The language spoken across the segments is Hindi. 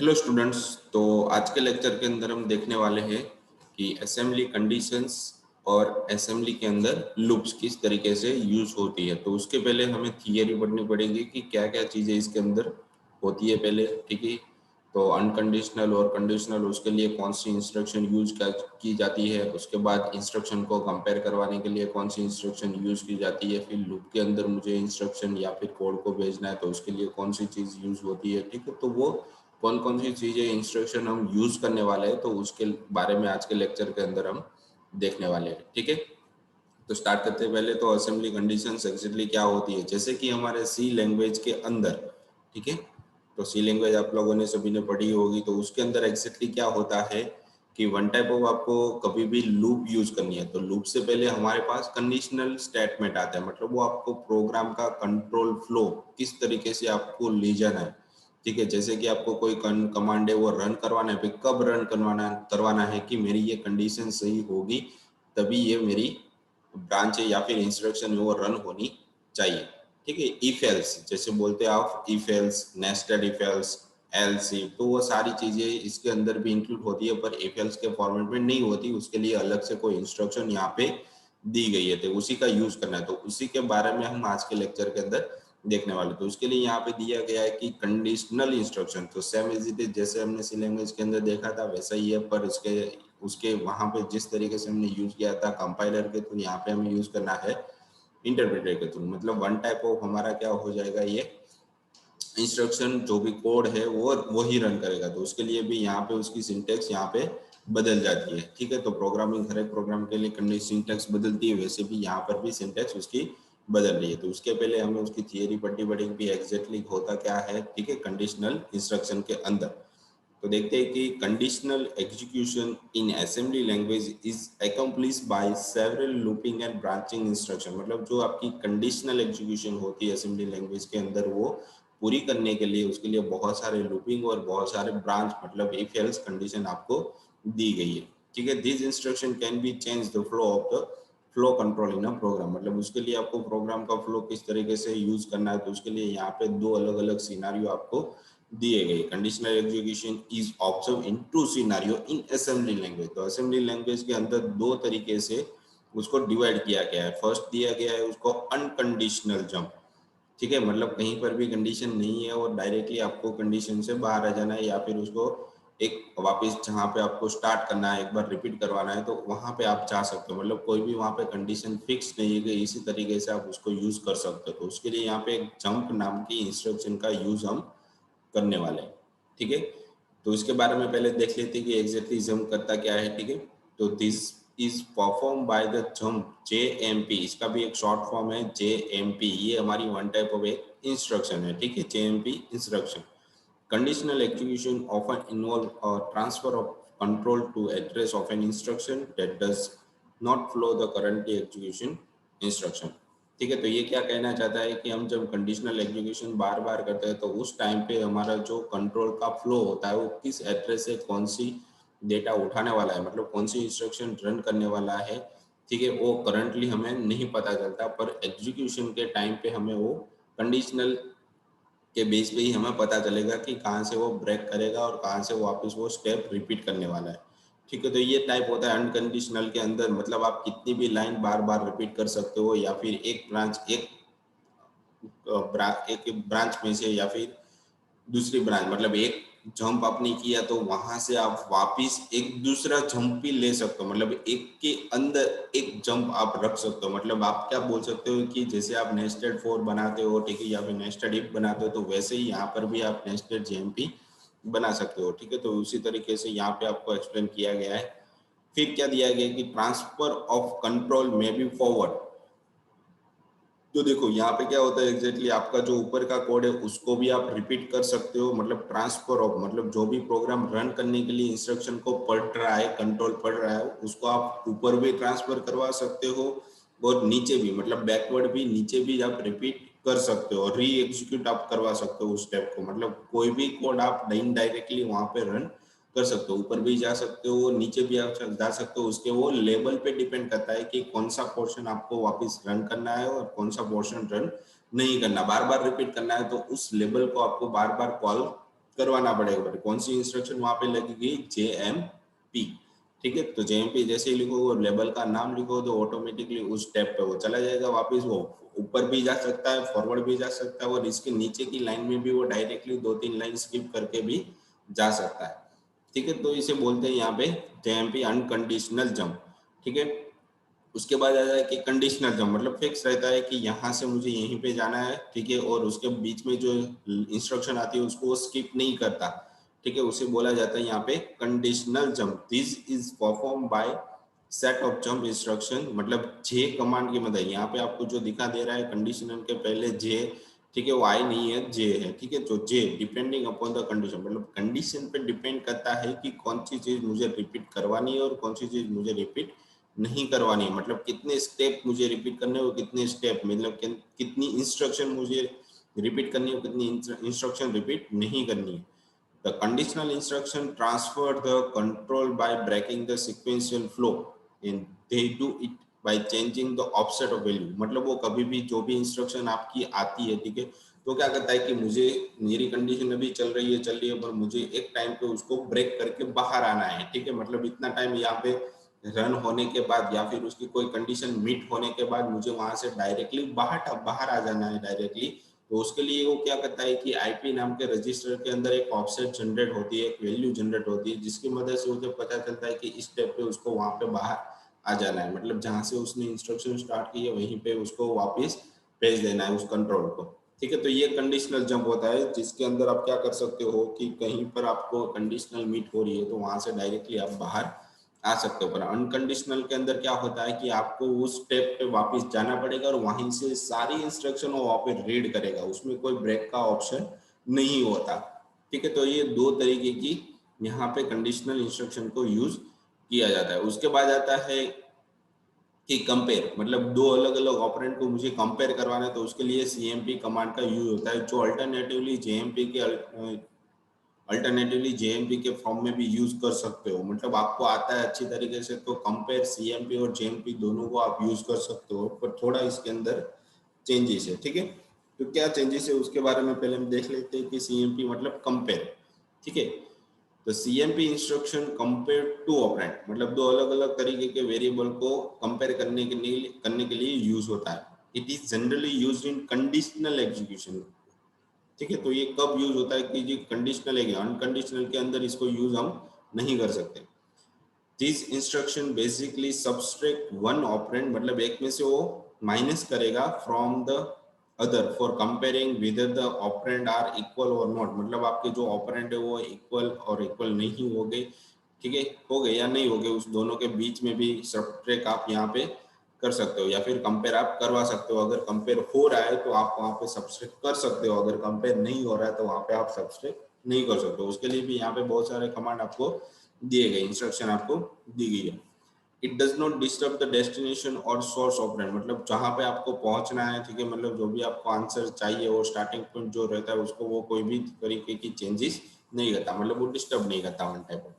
Hello students. तो आज के लेक्चर के अंदर हम देखने वाले हैं कि असेंबली कंडीशंस और असेंबली के अंदर लूप्स किस तरीके से यूज होती है। तो उसके पहले हमें थियरी पढ़नी पड़ेगी कि क्या क्या चीज़ें इसके अंदर होती है पहले, ठीक है। तो अनकंडीशनल और कंडीशनल, उसके लिए कौन सी इंस्ट्रक्शन यूज की जाती है, उसके बाद इंस्ट्रक्शन को कंपेयर करवाने के लिए कौन सी इंस्ट्रक्शन यूज की जाती है, फिर लूप के अंदर मुझे इंस्ट्रक्शन या फिर कोड को भेजना है तो उसके लिए कौन सी चीज़ यूज होती है, ठीक है। तो वो कौन कौन सी चीजें इंस्ट्रक्शन हम यूज करने वाले हैं तो उसके बारे में आज के लेक्चर के अंदर हम देखने वाले हैं, ठीक है। तो स्टार्ट करते हैं। पहले तो असेंबली कंडीशंस एक्चुअली क्या होती है, जैसे कि हमारे सी लैंग्वेज के अंदर, ठीक है। तो सी लैंग्वेज आप लोगों ने सभी ने पढ़ी होगी। तो उसके अंदर एक्चुअली क्या होता है कि वन टाइप ऑफ आपको कभी भी लूप यूज करनी है तो लूप से पहले हमारे पास कंडीशनल स्टेटमेंट आता है, मतलब वो आपको प्रोग्राम का कंट्रोल फ्लो किस तरीके से आपको ले जाना है, ठीक है। जैसे कि आपको कोई कमांड है वो रन करवाना है, कब रन करवाना है कि मेरी ये कंडीशन सही होगी तभी ये मेरी ब्रांच है या फिर इंस्ट्रक्शन है वो रन होनी चाहिए, ठीक है। इफ एल्स जैसे बोलते हैं आप, if else, nested if else, else if, तो वो सारी चीजें इसके अंदर भी इंक्लूड होती है, पर इफ एल्स के फॉर्मेट में नहीं होती। उसके लिए अलग से कोई इंस्ट्रक्शन यहाँ पे दी गई है तो उसी का यूज करना है। तो उसी के बारे में हम आज के लेक्चर के अंदर देखने वाले। तो उसके लिए यहाँ पे दिया गया है कि कंडीशनल इंस्ट्रक्शन, तो सेम एज इट इज जैसे हमने सी लैंग्वेज के अंदर देखा था वैसा ही है, पर उसके उसके वहां पे जिस तरीके से हमने यूज किया था कंपाइलर के थ्रू, यहाँ पे हमें यूज करना है इंटरप्रेटर के थ्रू। मतलब वन टाइप ऑफ हमारा क्या हो जाएगा, ये इंस्ट्रक्शन जो भी कोड है वो ही रन करेगा। तो उसके लिए भी यहाँ पे उसकी सिंटेक्स यहाँ पे बदल जाती है, ठीक है। तो प्रोग्रामिंग, हर एक प्रोग्राम के लिए सिंटेक्स बदलती है, वैसे भी यहाँ पर भी सिंटेक्स उसकी बदल रही है। तो उसके पहले हमें उसकी थियरी पढ़नी पड़ेगी भी एग्जैक्टली होता क्या है, ठीक है, कंडीशनल इंस्ट्रक्शन के अंदर। तो देखते हैं कि conditional execution in assembly language is accomplished by several looping and branching instruction. मतलब जो आपकी कंडीशनल एग्जीक्यूशन होती है असेंबली लैंग्वेज के अंदर, वो पूरी करने के लिए उसके लिए बहुत सारे लूपिंग और बहुत सारे ब्रांच, मतलब इफ एल्स कंडीशन आपको दी गई है, ठीक है। This instruction can be change the flow of the flow control in a program. मतलब उसके लिए आपको प्रोग्राम का फ्लो किस तरीके से यूज करना है, तो उसके लिए यहाँ पे दो अलग अलग सिनारियो आपको दिए गए। Conditional execution is observe in two scenario in assembly language. तो असेंबली लैंग्वेज के अंदर दो तरीके से उसको डिवाइड किया गया है। फर्स्ट दिया गया है उसको अनकंडीशनल जंप, ठीक है। मतलब कहीं पर भी कंडीशन नहीं है और डायरेक्टली आपको कंडीशन से बाहर आ जाना है, या फिर उसको एक वापस जहाँ पे आपको स्टार्ट करना है एक बार रिपीट करवाना है तो वहां पे आप जा सकते हो। मतलब कोई भी वहां पे कंडीशन फिक्स नहीं है कि इसी तरीके से आप उसको यूज कर सकते हो। तो उसके लिए यहाँ पे एक जंप नाम की इंस्ट्रक्शन का यूज हम करने वाले हैं, ठीक है। तो इसके बारे में पहले देख लेते हैं कि एग्जैक्टली जंप करता क्या है, ठीक है। तो this is perform by the jump JMP, इसका भी एक शॉर्ट फॉर्म है JMP। ये हमारी वन टाइप ऑफ एक इंस्ट्रक्शन है, ठीक है, JMP instruction. Conditional execution often involve transfer of control to address of an instruction that does not flow the currently execution instruction, ठीक है। तो ये क्या कहना चाहता है कि हम जब कंडीशनल एग्जीक्यूशन बार बार करते हैं तो उस टाइम पे हमारा जो कंट्रोल का फ्लो होता है वो किस एड्रेस से कौन सी डेटा उठाने वाला है, मतलब कौन सी इंस्ट्रक्शन रन करने वाला है, ठीक है, वो करंटली हमें नहीं पता चलता, पर एग्जीक्यूशन के टाइम पे हमें वो कंडीशनल के बेस पे ही हमें पता चलेगा कि कहाँ से वो ब्रेक करेगा और कहाँ से वापस वो स्टेप रिपीट करने वाला है, ठीक है। तो ये टाइप होता है अनकंडीशनल के अंदर। मतलब आप कितनी भी लाइन बार बार रिपीट कर सकते हो, या फिर एक ब्रांच में से या फिर दूसरी ब्रांच, मतलब एक जंप आपने किया तो वहां से आप वापिस एक दूसरा जंप भी ले सकते हो। मतलब एक के अंदर एक जंप आप रख सकते हो। मतलब आप क्या बोल सकते हो कि जैसे आप नेस्टेड 4 बनाते हो, ठीक है, या फिर नेस्टेड इफ बनाते हो, तो वैसे ही यहाँ पर भी आप नेस्टेड JMP बना सकते हो, ठीक है। तो उसी तरीके से यहाँ पे आपको एक्सप्लेन किया गया है। फिर क्या दिया गया कि ट्रांसफर ऑफ कंट्रोल में बी फॉरवर्ड। तो देखो यहाँ पे क्या होता है एग्जैक्टली, आपका जो ऊपर का कोड है उसको भी आप रिपीट कर सकते हो। मतलब ट्रांसफर ऑफ, मतलब जो भी प्रोग्राम रन करने के लिए इंस्ट्रक्शन को पढ़ रहा है, कंट्रोल पढ़ रहा है, उसको आप ऊपर भी ट्रांसफर करवा सकते हो और नीचे भी, मतलब बैकवर्ड भी, नीचे भी आप रिपीट कर सकते हो और री एग्जीक्यूट आप करवा सकते हो उस स्टेप को। मतलब कोई भी कोड आप इनडायरेक्टली वहां पे रन कर सकते हो, ऊपर भी जा सकते हो, नीचे भी आप जा सकते हो। उसके वो लेवल पे डिपेंड करता है कि कौन सा पोर्शन आपको वापस रन करना है और कौन सा पोर्शन रन नहीं करना, बार बार रिपीट करना है। तो उस लेवल को आपको बार बार कॉल करवाना पड़ेगा। कौन सी इंस्ट्रक्शन वहां पे लगेगी? JMP। ठीक है, तो JMP जैसे ही लिखो, लेबल का नाम लिखो, तो ऑटोमेटिकली उस स्टेप पे वो चला जाएगा वापस। वो ऊपर भी जा सकता है, फॉरवर्ड भी जा सकता है, और इसके नीचे की लाइन में भी वो डायरेक्टली 2-3 लाइन स्किप करके भी जा सकता है। ठीक है, तो इसे बोलते हैं यहाँ पे JMP अनकंडीशनल जंप। ठीक है, उसके बाद आता है कि कंडीशनल जंप, मतलब फिक्स रहता है कि यहाँ से मुझे यहीं पे जाना है। ठीक है, और उसके बीच में जो इंस्ट्रक्शन आती है उसको वो स्किप नहीं करता। ठीक है, उसे बोला जाता है यहाँ पे conditional jump. This is perform by set of jump instruction, मतलब जे कमांड की मदद। यहाँ पे आपको जो दिखा दे रहा है कंडीशनल के पहले जे, ठीक है, वो आई नहीं है, जे है। ठीक है, तो जे डिपेंडिंग अपॉन द कंडीशन, मतलब कंडीशन पे डिपेंड करता है कि कौन सी चीज मुझे रिपीट करवानी है और कौन सी चीज मुझे रिपीट नहीं करवानी है। मतलब कितने स्टेप मुझे रिपीट करने हो, कितने स्टेप, मतलब कितनी इंस्ट्रक्शन मुझे रिपीट करनी हो, कितनी इंस्ट्रक्शन रिपीट नहीं करनी है। The conditional instruction transfer the control by breaking the sequential flow and they do it by changing the offset of value. मतलब वो कभी भी जो भी इंस्ट्रक्शन आपकी आती है, ठीक है, तो क्या करता है कि मुझे, मेरी कंडीशन अभी चल रही है, पर मुझे एक टाइम पे उसको ब्रेक करके बाहर आना है। ठीक है, मतलब इतना टाइम यहाँ पे रन होने के बाद या फिर उसकी कोई कंडीशन मीट होने के बाद मुझे वहां से डायरेक्टली बाहर बाहर आ जाना है डायरेक्टली। तो उसके लिए वो क्या करता है कि आईपी नाम के रजिस्टर के अंदर एक ऑफसेट जनरेट होती है, एक वैल्यू जनरेट होती है, जिसकी मदद से उसे पता चलता है कि इस स्टेप पे उसको वहां पे बाहर आ जाना है। मतलब जहां से उसने इंस्ट्रक्शन स्टार्ट की है वहीं पे उसको वापस भेज देना है उस कंट्रोल को। ठीक है, तो ये कंडीशनल जंप होता है, जिसके अंदर आप क्या कर सकते हो कि कहीं पर आपको कंडीशनल मीट हो रही है तो वहां से डायरेक्टली आप बाहर आ सकते हो। पर अनकंडीशनल के अंदर क्या होता है कि आपको उस स्टेप पे वापस जाना पड़ेगा और वहीं से सारी इंस्ट्रक्शन वो वहाँ पे रीड करेगा, उसमें कोई ब्रेक का ऑप्शन नहीं होता। ठीक है, तो ये दो तरीके की यहाँ पे कंडीशनल इंस्ट्रक्शन को यूज किया जाता है। उसके बाद आता है कि कंपेयर, मतलब दो अलग अलग ऑपरेंड को मुझे कंपेयर करवाना है, तो उसके लिए CMP कमांड का यूज होता है, जो अल्टरनेटिवली JMP के अल्टरनेटिवली JMP के फॉर्म में भी यूज कर सकते हो। मतलब आपको आता है अच्छी तरीके से तो कंपेयर CMP और JMP दोनों को आप यूज कर सकते हो, पर थोड़ा इसके अंदर चेंजेस है। ठीक है, तो क्या चेंजेस है उसके बारे में पहले हम देख लेते हैं कि CMP मतलब कंपेयर। ठीक है, तो CMP instruction compare two operand, मतलब दो अलग अलग तरीके के वेरिएबल को कंपेयर करने के लिए यूज होता है। It is generally used in conditional execution. ठीक है, तो ये कब यूज होता है कि ये कंडीशनल है, अनकंडीशनल के अंदर इसको यूज हम नहीं कर सकते। This instruction basically subtract one operand, मतलब एक में से वो माइनस करेगा from the other for comparing whether the operand are equal और नॉट, मतलब आपके जो ऑपरेंड है वो इक्वल और इक्वल नहीं हो गए। ठीक है, हो गए या नहीं हो गए, उस दोनों के बीच में भी सबट्रैक्ट आप यहाँ पे कर सकते हो या फिर कंपेयर आप करवा सकते हो। अगर कंपेयर हो रहा है तो आप वहाँ पे सबट्रैक्ट कर सकते हो, अगर कंपेयर नहीं हो रहा है तो वहाँ पे आप सबट्रैक्ट नहीं कर सकते हो। उसके लिए भी यहाँ पे बहुत सारे कमांड आपको दिए गए, इंस्ट्रक्शन आपको दी गई है। It does not disturb the destination और सोर्स ऑपरेंड, मतलब जहाँ पे आपको पहुंचना है, ठीक है, मतलब जो भी आपको आंसर चाहिए और स्टार्टिंग पॉइंट जो रहता है उसको वो कोई भी तरीके की चेंजेस नहीं करता, मतलब वो डिस्टर्ब नहीं करता one type of.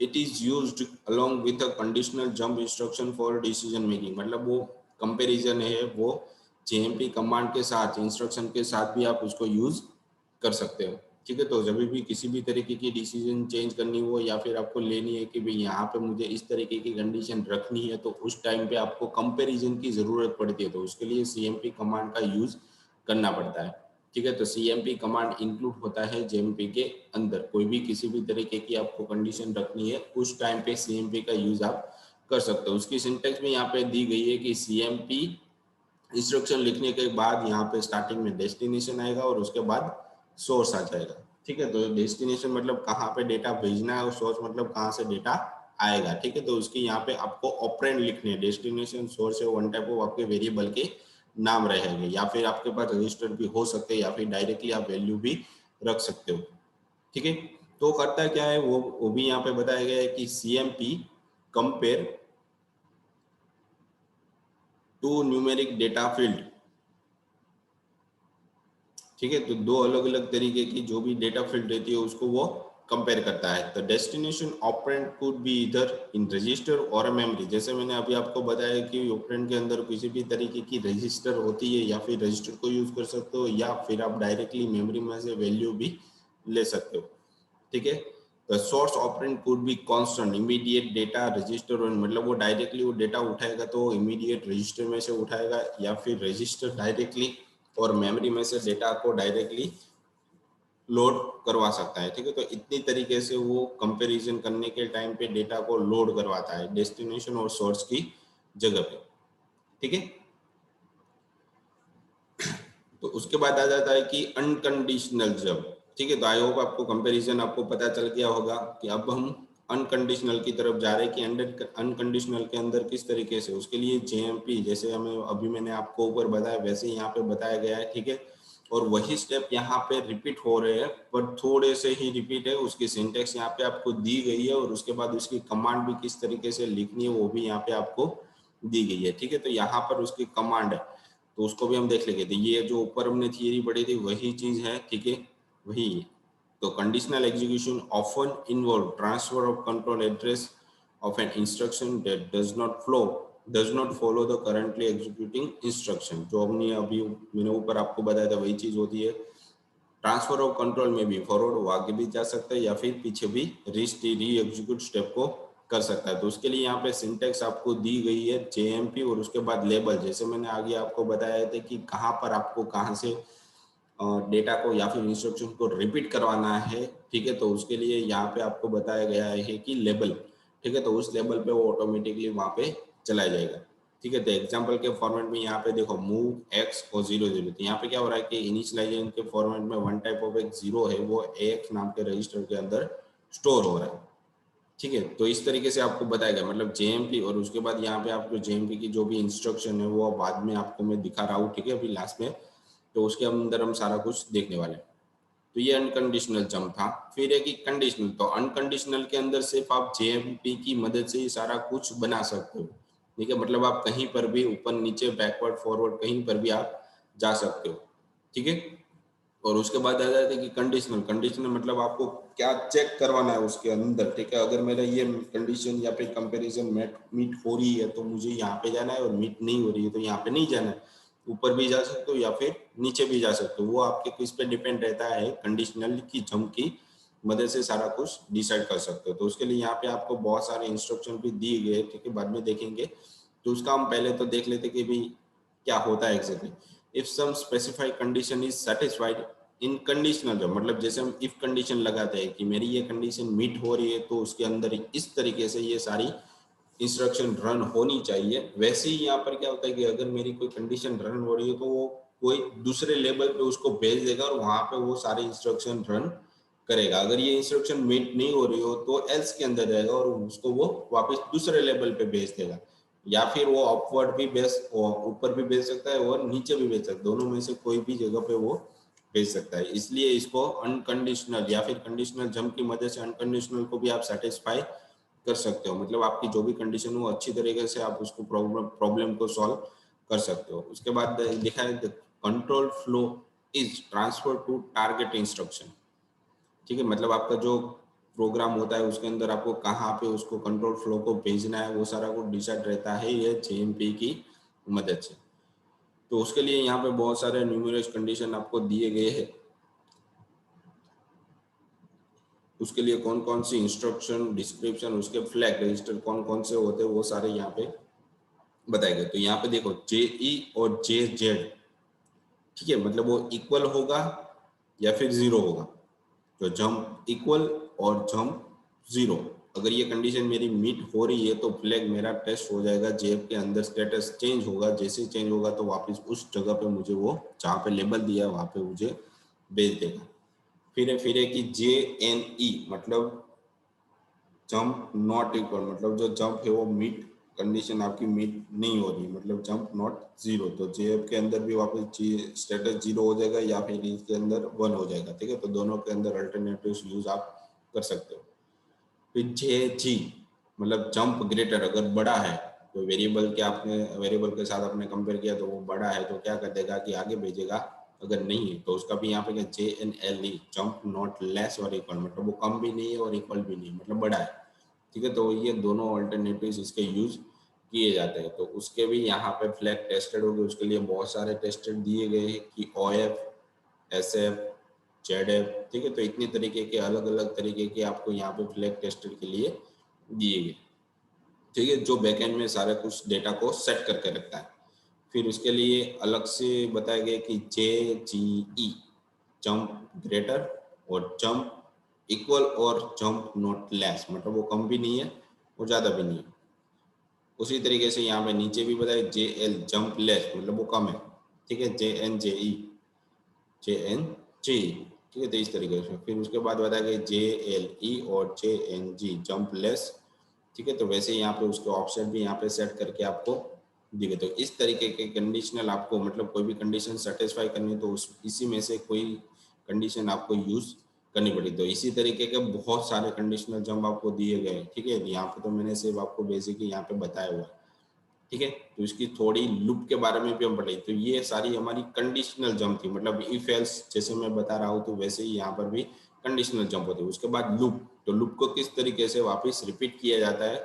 It is used along with a conditional jump instruction for decision making, मतलब वो कंपैरिजन है वो JMP कमांड के साथ, इंस्ट्रक्शन के साथ भी आप उसको यूज कर सकते हो। ठीक है, तो जब भी किसी भी तरीके की डिसीजन चेंज करनी हो या फिर आपको लेनी है कि भाई यहाँ पे मुझे इस तरीके की कंडीशन रखनी है, तो उस टाइम पे आपको कंपैरिजन की जरूरत पड़ती है, तो उसके लिए CMP कमांड का यूज करना पड़ता है। ठीक है, तो CMP कमांड इंक्लूड होता है JMP के अंदर। कोई भी किसी भी तरीके की आपको कंडीशन रखनी है उस टाइम पे CMP का यूज आप कर सकते हो। उसकी सिंटेक्स में यहाँ पे दी गई है कि CMP इंस्ट्रक्शन लिखने के बाद यहाँ पे स्टार्टिंग में डेस्टिनेशन आएगा और उसके बाद सोर्स आ जाएगा। ठीक है, तो डेस्टिनेशन मतलब कहाँ पे डेटा भेजना है और सोर्स मतलब कहाँ से डेटा आएगा। ठीक है, तो उसकी यहाँ पे आपको ऑपरेंड लिखने हैं, डेस्टिनेशन सोर्स है वन टाइप ऑफ आपके वेरिएबल के नाम रहेंगे, या फिर आपके पास रजिस्टर भी हो सकते हैं या फिर डायरेक्टली आप वैल्यू भी रख सकते हो। ठीक है, तो करता क्या है वो भी यहाँ पे बताया गया है कि CMP compare two numeric data field. ठीक है, तो दो अलग अलग तरीके की जो भी डेटा फील्ड रहती है उसको वो कंपेयर करता है। The destination operand could be इधर इन रजिस्टर और अ मेमोरी, जैसे मैंने अभी आपको बताया कि ऑपरेंड के अंदर किसी भी तरीके की रजिस्टर होती है या फिर रजिस्टर को यूज कर सकते हो या फिर आप डायरेक्टली मेमोरी में से वैल्यू भी ले सकते हो, ठीक है। The source operand could be constant, immediate data register, मतलब वो डायरेक्टली वो डेटा उठाएगा तो इमीडिएट रजिस्टर में से उठाएगा, या फिर रजिस्टर डायरेक्टली और मेमोरी में से डेटा को डायरेक्टली लोड करवा सकता है, ठीक है। तो इतनी तरीके से वो कंपैरिजन करने के टाइम पे डेटा को लोड करवाता है डेस्टिनेशन और सोर्स की जगह पे, ठीक है। तो उसके बाद आ जाता है कि अनकंडीशनल जंप, ठीक है। तो आई होप आपको कंपैरिजन आपको पता चल गया होगा कि अब हम अनकंडीशनल की तरफ जा रहे हैं कि अंडर अनकंडीशनल के अंदर किस तरीके से, उसके लिए जेएमपी जैसे हमें अभी मैंने आपको ऊपर बताया वैसे ही यहाँ पे बताया गया है, ठीक है। और वही स्टेप यहाँ पे रिपीट हो रहे हैं, पर थोड़े से ही रिपीट है। उसकी सिंटेक्स यहाँ पे आपको दी गई है और उसके बाद उसकी कमांड भी किस तरीके से लिखनी है वो भी यहाँ पे आपको दी गई है, ठीक है। तो यहाँ पर उसकी कमांड है तो उसको भी हम देख लेंगे। तो ये जो ऊपर हमने थियरी पढ़ी थी वही चीज है, ठीक है, वही है। तो conditional execution often involve transfer of control address of an instruction that does not follow the currently executing instruction. जो हमने अभी मैंने ऊपर आपको बताया था वही चीज होती है। ट्रांसफर ऑफ कंट्रोल में भी फॉरवर्ड वो आगे भी जा सकता है या फिर पीछे भी री एग्जीक्यूट स्टेप को कर सकता है। तो उसके लिए यहाँ पे सिंटेक्स आपको दी गई है जेएमपी और उसके बाद लेबल, जैसे मैंने आगे आपको बताया था कि कहाँ पर आपको कहाँ से डेटा को या फिर इंस्ट्रक्शन को रिपीट करवाना है, ठीक है। तो उसके लिए यहाँ पे आपको बताया गया है कि लेबल, ठीक है। तो उस लेवल पे वो ऑटोमेटिकली वहाँ पे चला जाएगा, ठीक है। तो एग्जांपल के फॉर्मेट में यहाँ पे देखो मूव एक्स और 0 0, तो यहाँ पे क्या हो रहा है कि इनिशियलाइजेशन के फॉर्मेट में वन टाइप ऑफ एक 0 है वो एक्स नाम के रजिस्टर के अंदर स्टोर हो रहा है, ठीक है। तो इस तरीके से आपको बताया गया, मतलब जेएमपी और उसके बाद यहाँ पे आपको जेएमपी की जो भी इंस्ट्रक्शन है वो बाद में आपको मैं दिखा रहा हूँ, ठीक है, अभी लास्ट में। तो उसके अंदर हम सारा कुछ देखने वाले हैं। तो ये अनकंडीशनल जंप था। फिर है कि कंडीशनल, तो अनकंडीशनल के अंदर सिर्फ आप जेएमपी की मदद से ही सारा कुछ बना सकते हो, ठीक है। मतलब आप कहीं पर भी ऊपर नीचे बैकवर्ड फॉरवर्ड कहीं पर भी आप जा सकते हो, ठीक है। और उसके बाद आ जाता है कि कंडीशनल, कंडीशनल मतलब आपको क्या चेक करवाना है उसके अंदर, ठीक है। अगर मेरा ये कंडीशन या फिर कंपैरिजन मीट हो रही है तो मुझे यहाँ पे जाना है, और मीट नहीं हो रही है तो यहाँ पे नहीं जाना है। ऊपर भी जा सकते हो या फिर नीचे भी जा सकते हो, वो आपके किस पे डिपेंड रहता है। कंडीशनल की जंप की मदद से सारा कुछ डिसाइड कर सकते हो। तो उसके लिए यहाँ पे आपको बहुत सारे इंस्ट्रक्शन भी दिए गए, ठीक है, बाद में देखेंगे। तो उसका हम पहले तो देख लेते कि भाई क्या होता है exactly. If some specified condition is satisfied in conditional jump, मतलब जैसे हम इफ कंडीशन लगाते हैं कि मेरी ये कंडीशन मीट हो रही है तो उसके अंदर इस तरीके से ये सारी इंस्ट्रक्शन रन होनी चाहिए। वैसे ही यहाँ पर क्या होता है कि अगर मेरी कोई कंडीशन रन हो रही है तो वो कोई दूसरे लेवल पे उसको भेज देगा और वहां पे वो सारे इंस्ट्रक्शन रन करेगा। अगर ये इंस्ट्रक्शन मीट नहीं हो रही हो तो एल्स के अंदर जाएगा और उसको वो वापस दूसरे लेवल पे भेज देगा, या फिर वो अपवर्ड भी भेज, ऊपर भी भेज सकता है और नीचे भी भेज सकता है, दोनों में से कोई भी जगह पे वो भेज सकता है। इसलिए इसको अनकंडीशनल या फिर कंडीशनल जंप की मदद से अनकंडीशनल को भी आप सेटिस्फाई कर सकते हो। मतलब आपकी जो भी कंडीशन हो अच्छी तरीके से आप उसको प्रॉब्लम को सॉल्व कर सकते हो। उसके बाद लिखा है control flow is transfer to target instruction, ठीक है। मतलब आपका जो प्रोग्राम होता है उसके अंदर आपको कहाँ पे उसको कंट्रोल फ्लो को भेजना है वो सारा कुछ डिसाइड रहता है ये जेएमपी की मदद से। तो उसके लिए यहाँ पे बहुत सारे न्यूमेरस कंडीशन आपको दिए गए हैं। उसके लिए कौन कौन सी इंस्ट्रक्शन डिस्क्रिप्शन उसके फ्लैग रजिस्टर कौन कौन से होते हैं वो सारे यहाँ पे बताए गए। तो यहाँ पे देखो JE और JZ, ठीक है, मतलब वो इक्वल होगा या फिर 0 होगा। तो जंप इक्वल और जंप 0, अगर ये कंडीशन मेरी मीट हो रही है तो फ्लैग मेरा टेस्ट हो जाएगा, जेब के अंदर स्टेटस चेंज होगा, जैसे चेंज होगा तो वापस उस जगह पे मुझे वो जहाँ पे लेबल दिया है वहाँ पे मुझे भेज देगा। फिर है कि JNE मतलब जंप नॉट इक्वल, मतलब जो जंप है वो मीट कंडीशन आपकी मीट नहीं हो रही, मतलब जंप नॉट 0, तो जेएफ के अंदर भी वापस स्टेटस 0 हो जाएगा या फिर इसके अंदर 1 हो जाएगा, ठीक है। तो दोनों के अंदर अल्टरनेटिव यूज आप कर सकते हो। फिर JG मतलब जंप ग्रेटर, अगर बड़ा है तो वेरिएबल के आपने वेरिएबल के साथ आपने कंपेयर किया तो वो बड़ा है तो क्या कर देगा कि आगे भेजेगा, अगर नहीं है तो उसका भी यहाँ पे क्या JNLE जंप नॉट लेस और इक्वल, मतलब वो कम भी नहीं है और इक्वल भी नहीं, मतलब बड़ा है, ठीक है। तो ये दोनों अल्टरनेटिव्स इसके यूज किए जाते हैं। तो उसके भी यहाँ पे फ्लैग टेस्टेड होगी, उसके लिए बहुत सारे टेस्टेड दिए गए हैं कि OF, SF, ZF, ठीक है। तो इतने तरीके के अलग अलग तरीके के आपको यहाँ पे फ्लैग टेस्टर के लिए दिए गए, ठीक है, जो बैकएंड में सारा कुछ डेटा को सेट करके रखता है। फिर उसके लिए अलग से बताया गया कि JGE, जंप ग्रेटर और जंप इक्वल और जंप नॉट लेस, मतलब वो कम भी नहीं है और ज़्यादा भी नहीं है। उसी तरीके से यहाँ पे नीचे भी बताया JL, जंप लेस, मतलब वो कम है, ठीक है। JNJE, ठीक है। तो इस तरीके से फिर उसके बाद बताया गया JLE और JNG, जंप लेस, ठीक है। तो वैसे यहाँ पे उसके ऑप्शन भी यहाँ पे सेट करके आपको दिए। तो इस तरीके के कंडीशनल आपको, मतलब कोई भी कंडीशन सेटिस्फाई करनी है तो उस इसी में से कोई कंडीशन आपको यूज करनी पड़ेगी। तो इसी तरीके के बहुत सारे कंडीशनल जंप आपको दिए गए, ठीक है। यहाँ पे तो मैंने सिर्फ आपको बेसिकली यहाँ पे बताया हुआ है, ठीक है। तो इसकी थोड़ी लूप के बारे में भी हम पढ़े। तो ये सारी हमारी कंडीशनल जंप थी, मतलब इफ एल्स जैसे मैं बता रहा हूँ तो वैसे ही यहाँ पर भी कंडीशनल जंप होती है। उसके बाद लूप, तो लूप को किस तरीके से वापस रिपीट किया जाता है,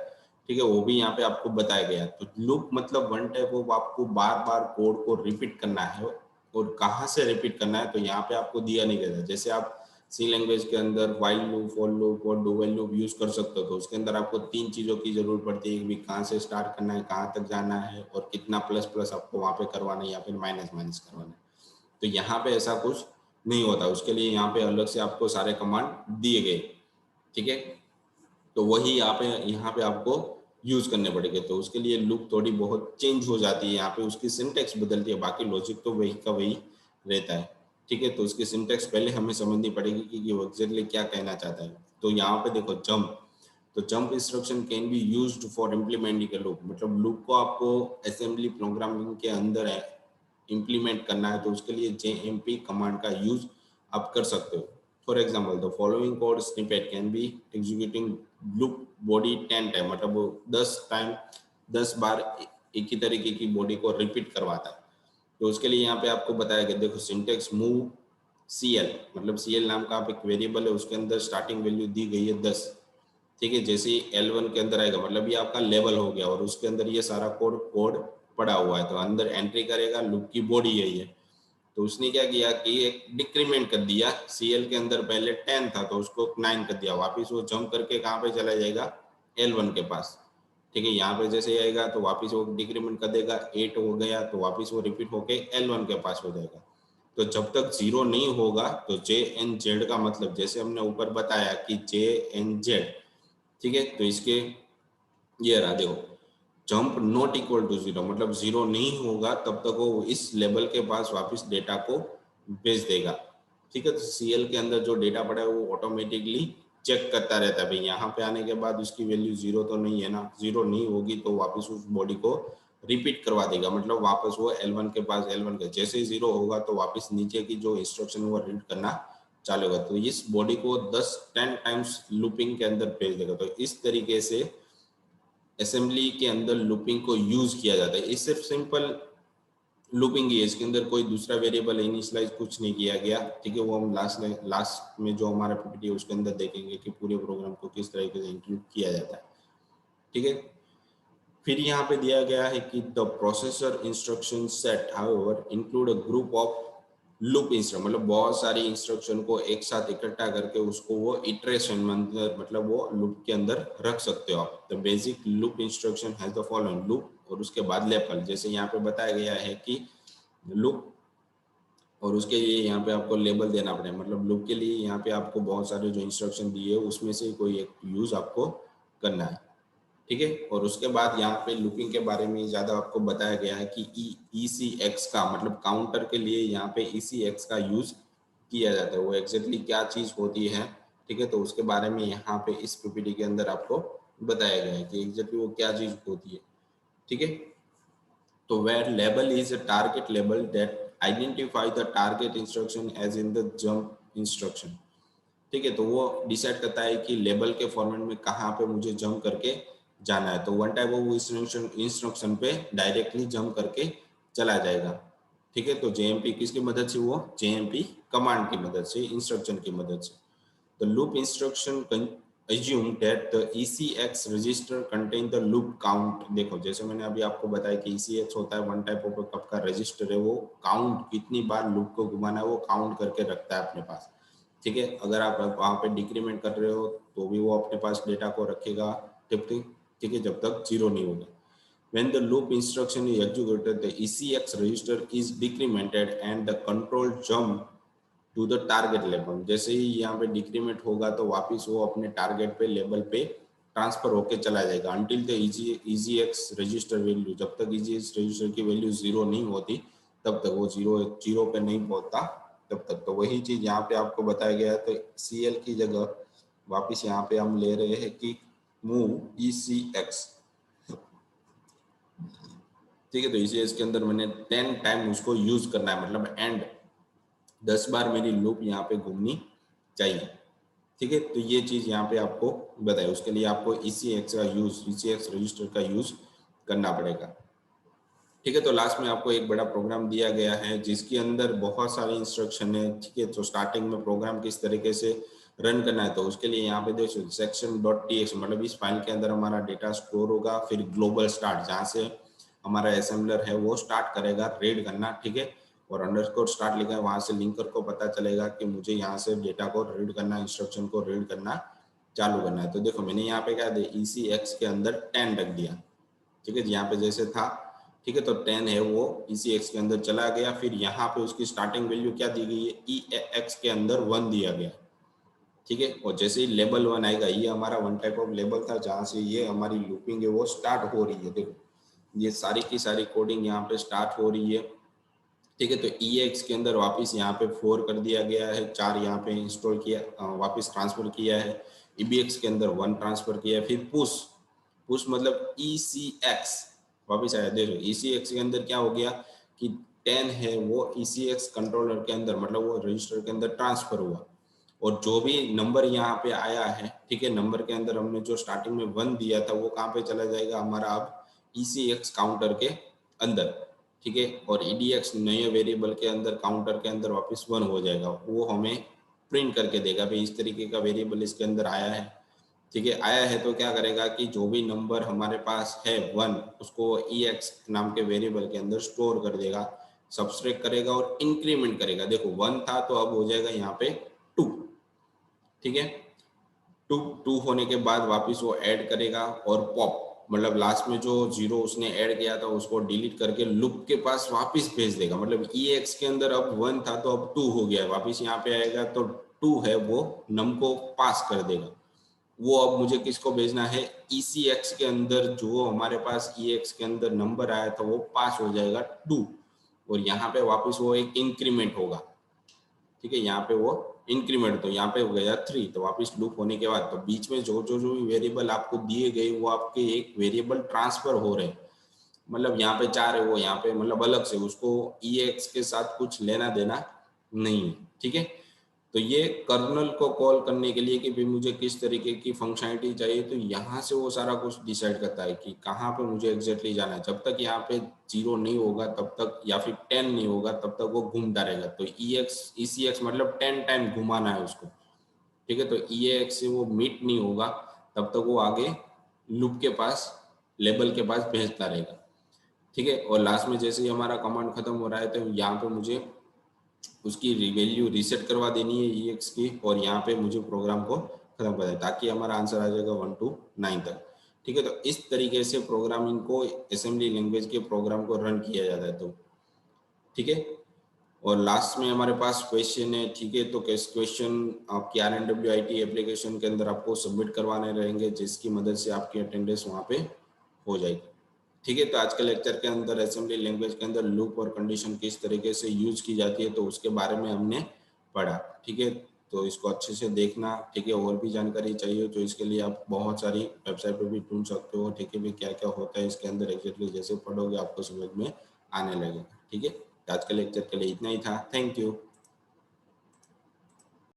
ठीक है, वो भी यहाँ पे आपको बताया गया। तो लूप मतलब वन टाइप ऑफ आपको बार बार कोड को रिपीट करना है, और कहाँ से रिपीट करना है तो यहाँ पे आपको दिया नहीं गया। जैसे आप सी लैंग्वेज के अंदर व्हाइल लूप, फॉर लूप और डू व्हाइल लूप यूज कर सकते हो, तो उसके अंदर आपको तीन चीजों की जरूरत पड़ती है कि कहाँ से स्टार्ट करना है, कहाँ तक जाना है, और कितना प्लस प्लस आपको वहां पे करवाना है या फिर माइनस माइनस करवाना है। तो यहाँ पे ऐसा कुछ नहीं होता, उसके लिए यहाँ पे अलग से आपको सारे कमांड दिए गए, ठीक है। तो वही यहाँ पे आपको यूज करने पड़ेंगे। तो उसके लिए लूप थोड़ी बहुत चेंज हो जाती है, यहाँ पे उसकी सिंटेक्स बदलती है, बाकी लॉजिक तो वही का वही रहता है, ठीक है। तो उसकी सिंटेक्स पहले हमें समझनी पड़ेगी कि वो एग्जैक्टली क्या कहना चाहता है। तो यहाँ पे देखो जंप, तो jump instruction can be used for implementing loop, मतलब लूप को आपको असेंबली प्रोग्रामिंग के अंदर इम्प्लीमेंट करना है तो उसके लिए JMP कमांड का यूज आप कर सकते हो। For example the following code snippet can be executing loop body 10 time, मतलब वो 10 बार एक ही तरीके की बॉडी को रिपीट करवाता है। तो उसके लिए यहाँ पे आपको बताया गया, देखो सिंटेक्स मूव CL, मतलब CL नाम का आप एक वेरिएबल है, उसके अंदर स्टार्टिंग वैल्यू दी गई है 10, ठीक है। जैसे ही L1 के अंदर आएगा मतलब ये आपका लेवल हो गया, और उसके अंदर ये सारा कोड पड़ा हुआ है, तो अंदर एंट्री करेगा, लूप की बॉडी यही है। तो उसने क्या किया कि एक डिक्रीमेंट कर दिया, CL के अंदर पहले 10 था तो उसको 9 कर दिया, वापिस वो जंप करके कहाँ पे चला जाएगा, L1 के पास, ठीक है। यहाँ पे जैसे आएगा तो वापिस वो डिक्रीमेंट कर देगा, 8 हो गया तो वापिस वो रिपीट होके L1 के पास हो जाएगा। तो जब तक 0 नहीं होगा तो JNZ का मतलब जैसे हमने ऊपर बताया कि JNZ, ठीक है। तो इसके ये रहा देखो, जंप नॉट इक्वल टू 0, मतलब 0 नहीं होगा तब तक वो इस लेवल के पास वापस डेटा को भेज देगा, ठीक है। तो CL के अंदर जो डेटा पड़ा है वो ऑटोमेटिकली चेक करता रहता है, भाई यहाँ पे आने के बाद उसकी वैल्यू 0 तो नहीं है ना, 0 नहीं होगी तो वापस उस बॉडी को रिपीट करवा देगा, मतलब वापस वो L1 के पास, L1 के जैसे ही 0 होगा तो वापस नीचे की जो इंस्ट्रक्शन वो रीड करना चालू होगा, तो इस बॉडी को 10 टाइम्स लूपिंग के अंदर भेज देगा। तो इस तरीके से असेंबली के अंदर लूपिंग को यूज किया जाता है। ये सिर्फ सिंपल लूपिंग ही है, इसके अंदर कोई दूसरा वेरिएबल इनिशियलाइज कुछ नहीं किया गया, ठीक है। वो हम लास्ट में जो हमारा PPT है उसके अंदर देखेंगे कि पूरे प्रोग्राम को किस तरीके से इंक्लूड किया जाता है, ठीक है। फिर यहाँ पे दिया गया है कि the processor instruction set however include a group of loop instruction, मतलब बहुत सारी इंस्ट्रक्शन को एक साथ इकट्ठा करके उसको वो इटरेशन मतलब वो लूप के अंदर रख सकते हो आप। The basic loop instruction has the following loop, और उसके बाद लेवल, जैसे यहाँ पे बताया गया है कि लूप, और उसके लिए यहाँ पे आपको लेबल देना पड़ेगा, मतलब लूप के लिए यहाँ पे आपको बहुत सारे जो इंस्ट्रक्शन दिए है उसमें से कोई एक यूज आपको करना है, ठीक है। और उसके बाद यहाँ पे लूपिंग के बारे में ज़्यादा आपको बताया गया है कि ECX का मतलब काउंटर के लिए यहाँ पे ECX का यूज किया जाता है, वो एग्जैक्टली क्या चीज़ होती है, ठीक है। तो उसके बारे में यहाँ पे इस PPT के अंदर आपको बताया गया है कि एग्जैक्टली वो क्या चीज़ होती है, ठीक है। तो where label is a target label that identify the target instruction as in the jump instruction, ठीक है। तो वो डिसाइड करता है कि लेबल के फॉर्मेट में कहाँ पे मुझे जंप करके जाना है, तो वन टाइप ऑफ इंस्ट्रक्शन पे डायरेक्टली जंप करके चला जाएगा, ठीक है। तो JMP किसकी मदद से, वो JMP कमांड की मदद से, इंस्ट्रक्शन की मदद से। The loop instruction assume that the ECX register contain the loop count, देखो जैसे मैंने अभी आपको बताया कि ECX होता है वन टाइप ऑफ का रजिस्टर है, वो काउंट कितनी बार लूप को घुमाना है वो काउंट करके रखता है अपने पास, ठीक है। अगर आप वहाँ पे डिक्रीमेंट कर रहे हो तो भी वो अपने पास डेटा को रखेगा, ठीक है, जब तक 0 नहीं होगा। When the loop instruction is executed, the ECX register is decremented and the control jump to the target level। जैसे ही यहाँ पे डिक्रीमेंट होगा तो वापस वो अपने टारगेट पे लेवल पे ट्रांसफर होके चला जाएगा। Until the ECX register value, जब तक ECX रजिस्टर की वैल्यू 0 नहीं होती तब तक वो जीरो पे नहीं पहुंचता तब तक। तो वही चीज यहाँ पे आपको बताया गया है। तो CL की जगह वापस यहाँ पे हम ले रहे हैं कि मूव ECX, ठीक है। तो ECX के अंदर मैंने 10 टाइम उसको यूज करना है, मतलब एंड 10 बार मेरी लूप यहाँ पे घूमनी चाहिए, ठीक है। तो ये चीज यहाँ पे आपको बताया, उसके लिए आपको ECX का यूज, ECX रजिस्टर का यूज करना पड़ेगा, ठीक है। तो लास्ट में आपको एक बड़ा प्रोग्राम दिया गया है जिसके अंदर बहुत सारी इंस्ट्रक्शन है, ठीक है। तो स्टार्टिंग में प्रोग्राम किस तरीके से रन करना है, तो उसके लिए यहाँ पे देखो section.txt, मतलब इस फाइल के अंदर हमारा डेटा स्टोर होगा। फिर ग्लोबल स्टार्ट, जहाँ से हमारा असेंबलर है वो स्टार्ट करेगा रीड करना, ठीक है। और अंडरस्कोर स्टार्ट लिखा है, वहां से लिंकर को पता चलेगा कि मुझे यहाँ से डेटा को रीड करना, इंस्ट्रक्शन को रीड करना चालू करना है। तो देखो मैंने यहाँ पे क्या दिया, ECX के अंदर 10 रख दिया, ठीक है। यहाँ पे जैसे था, ठीक है, तो 10 है वो ECX के अंदर चला गया। फिर यहाँ पे उसकी स्टार्टिंग वैल्यू क्या दी गई है, EX के अंदर 1 दिया गया, ठीक है। और जैसे ही लेवल 1 आएगा, ये हमारा वन टाइप ऑफ लेवल था जहाँ से ये हमारी लूपिंग है वो स्टार्ट हो रही है। देखो ये सारी की सारी कोडिंग यहाँ पे स्टार्ट हो रही है, ठीक है। तो EX के अंदर वापस यहाँ पे 4 कर दिया गया है, 4 यहाँ पे इंस्टॉल किया, वापस ट्रांसफर किया है। EBX के अंदर 1 ट्रांसफर किया है। फिर पुश मतलब ECX वापस आया। देखो ECX के अंदर क्या हो गया कि 10 है वो ECX कंट्रोलर के अंदर, मतलब वो रजिस्टर के अंदर ट्रांसफर हुआ। और जो भी नंबर यहाँ पे आया है, ठीक है, नंबर के अंदर हमने जो स्टार्टिंग में 1 दिया था वो कहाँ पे चला जाएगा हमारा, अब ECX काउंटर के अंदर, ठीक है। और EDX नए वेरिएबल के अंदर, काउंटर के अंदर वापस 1 हो जाएगा। वो हमें प्रिंट करके देगा भाई इस तरीके का वेरिएबल इसके अंदर आया है, ठीक है। आया है तो क्या करेगा कि जो भी नंबर हमारे पास है 1, उसको EX नाम के वेरिएबल के अंदर स्टोर कर देगा, सब्सट्रैक्ट करेगा और इंक्रीमेंट करेगा। देखो 1 था तो अब हो जाएगा यहाँ पे 2, ठीक है। 2 होने के बाद वापस वो ऐड करेगा और पॉप, मतलब लास्ट में जो 0 उसने ऐड किया था उसको डिलीट करके लूप के पास वापस भेज देगा। मतलब EX के अंदर अब 1 था तो अब 2 हो गया, वापस यहाँ पे आएगा तो 2 है वो नम को पास कर देगा। वो अब मुझे किसको भेजना है, ECX के अंदर जो हमारे पास EX के अंदर नंबर आया था वो पास हो जाएगा 2, और यहाँ पे वापस वो एक इंक्रीमेंट होगा, ठीक है। यहाँ पे वो इंक्रीमेंट, तो यहाँ पे हो गया 3, तो वापस लूप होने के बाद तो बीच में जो वेरिएबल आपको दिए गए वो आपके एक वेरिएबल ट्रांसफर हो रहे हैं। मतलब यहाँ पे 4 है वो यहाँ पे मतलब अलग से, उसको EX के साथ कुछ लेना देना नहीं है, ठीक है। तो ये कर्नल को कॉल करने के लिए कि भाई मुझे किस तरीके की फंक्शनैलिटी चाहिए, तो यहाँ से वो सारा कुछ डिसाइड करता है कि कहाँ पे मुझे एग्जैक्टली जाना है। जब तक यहाँ पे 0 नहीं होगा तब तक, या फिर 10 नहीं होगा तब तक वो घूमता रहेगा। तो ECX मतलब 10 टाइम घुमाना है उसको, ठीक है। तो EAX से वो मीट नहीं होगा तब तक वो आगे लूप के पास, लेबल के पास भेजता रहेगा, ठीक है। और लास्ट में जैसे ही हमारा कमांड खत्म हो रहा है तो यहाँ पे मुझे उसकी वैल्यू रीसेट करवा देनी है EX की, और यहाँ पे मुझे प्रोग्राम को खत्म कर दें ताकि हमारा आंसर आ जाएगा 1 to 9 तक, ठीक है। तो इस तरीके से प्रोग्रामिंग को, असेंबली लैंग्वेज के प्रोग्राम को रन किया जाता है, तो ठीक है। और लास्ट में हमारे पास क्वेश्चन है, ठीक है। तो क्वेश्चन आपकी RNWIT एप्लीकेशन के अंदर आपको सबमिट करवाने रहेंगे जिसकी मदद से आपकी अटेंडेंस वहाँ पे हो जाएगी, ठीक है। तो आज के लेक्चर के अंदर असेंबली लैंग्वेज के अंदर लूप और कंडीशन किस तरीके से यूज की जाती है तो उसके बारे में हमने पढ़ा, ठीक है। तो इसको अच्छे से देखना, ठीक है। और भी जानकारी चाहिए तो इसके लिए आप बहुत सारी वेबसाइट पर भी ढूंढ सकते हो, ठीक है। भी क्या क्या होता है इसके अंदर एग्जैक्टली, जैसे पढ़ोगे आपको समझ में आने लगेगा, ठीक है। आज के लेक्चर के लिए इतना ही था। Thank you.